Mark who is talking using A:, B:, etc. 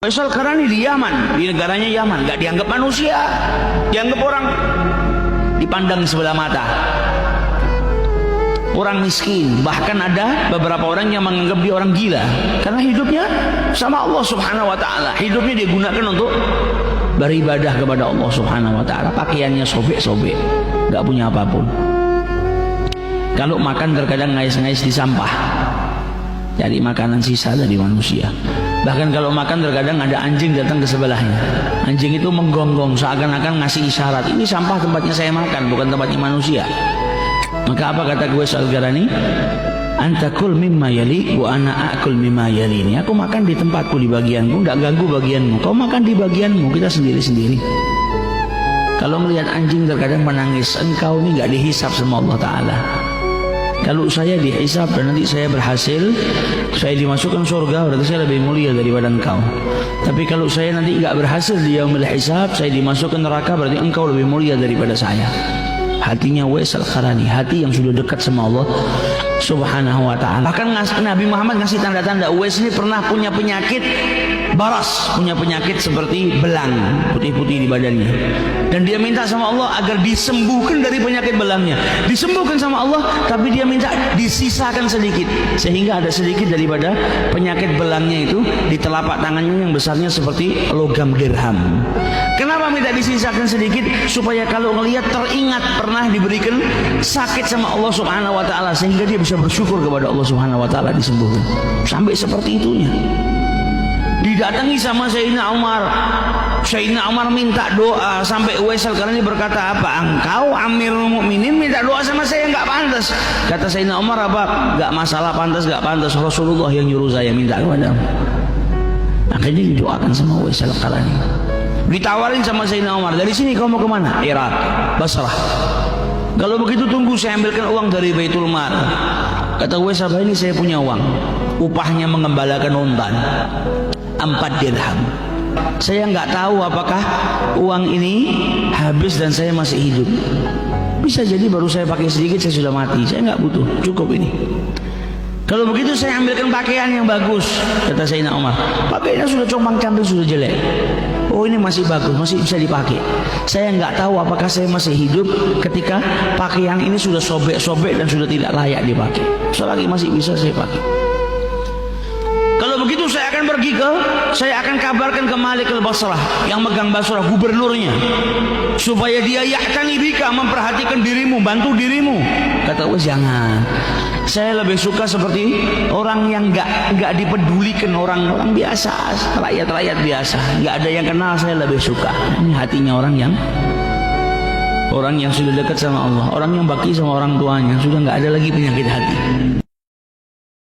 A: Faisal Qarani di Yaman, di negaranya Yaman, nggak dianggap manusia, dianggap orang dipandang sebelah mata, orang miskin. Bahkan ada beberapa orang yang menganggap dia orang gila karena hidupnya sama Allah Subhanahu wa taala. Hidupnya digunakan untuk beribadah kepada Allah Subhanahu wa taala. Pakaiannya sobek-sobek, nggak punya apapun. Kalau makan terkadang ngais-ngais di sampah, cari makanan sisa dari manusia. Bahkan kalau makan terkadang ada anjing datang ke sebelahnya. Anjing itu menggonggong seakan-akan ngasih isyarat, ini sampah tempatnya saya makan, bukan tempatnya manusia. Maka apa kata Uwais Al-Qarani? Anta kul mimma yali wa ana akul mimma yalini. Aku makan di tempatku, di bagianku, enggak ganggu bagianmu. Kau makan di bagianmu, kita sendiri-sendiri. Kalau melihat anjing terkadang menangis, engkau ini enggak dihisap sama Allah Ta'ala. Kalau saya dihisap dan nanti saya berhasil, saya dimasukkan surga, berarti saya lebih mulia daripada engkau. Tapi kalau saya nanti enggak berhasil di yaumil hisab, saya dimasukkan neraka, berarti engkau lebih mulia daripada saya. Hatinya Uwais Al-Qarani, hati yang sudah dekat sama Allah Subhanahu wa ta'ala. Bahkan Nabi Muhammad ngasih tanda-tanda Uwais ini pernah punya penyakit baras, punya penyakit seperti belang putih-putih di badannya, dan dia minta sama Allah agar disembuhkan dari penyakit belangnya. Disembuhkan sama Allah, tapi dia minta disisakan sedikit, sehingga ada sedikit daripada penyakit belangnya itu di telapak tangannya yang besarnya seperti logam dirham. Kenapa minta disisakan sedikit? Supaya kalau ngelihat teringat pernah diberikan sakit sama Allah Subhanahu wa ta'ala, sehingga dia bisa bersyukur kepada Allah Subhanahu wa ta'ala, disembuhkan. Sampai seperti itunya. Didatangi sama Sayyidina Umar. Sayyidina Umar minta doa, sampai Uwais Al-Qarani berkata, apa engkau Amirul Mukminin minta doa sama saya? Enggak pantas. Kata Sayyidina Umar, apa? Enggak masalah pantas enggak pantas, Rasulullah yang nyuruh saya minta kepadamu. Akhirnya didoakan sama Uwais Al-Qarani. Ditawarin sama Sayyidina Umar, dari sini kau mau kemana? Irak, Basrah. Kalau begitu tunggu saya ambilkan uang dari Baitul Mal. Kata Uwais, apa ini saya punya uang, upahnya mengembalakan unta 4 dirham. Saya nggak tahu apakah uang ini habis dan saya masih hidup. Bisa jadi baru saya pakai sedikit saya sudah mati. Saya nggak butuh, cukup ini. Kalau begitu saya ambilkan pakaian yang bagus. Kata Sayyidina Umar, pakaiannya sudah compang-camping, sudah jelek. Oh ini masih bagus, masih bisa dipakai. Saya nggak tahu apakah saya masih hidup ketika pakaian ini sudah sobek-sobek dan sudah tidak layak dipakai. Selagi masih bisa saya pakai. Kalau begitu saya akan kabarkan ke Malik al-Basrah, yang megang Basrah, gubernurnya, supaya dia ya'tani bika, memperhatikan dirimu, bantu dirimu. Kata Uwais, jangan. Saya lebih suka seperti orang yang nggak dipedulikan, orang biasa, rakyat biasa, nggak ada yang kenal. Saya lebih suka. Ini hatinya orang yang sudah dekat sama Allah, orang yang bakti sama orang tuanya, sudah nggak ada lagi penyakit hati.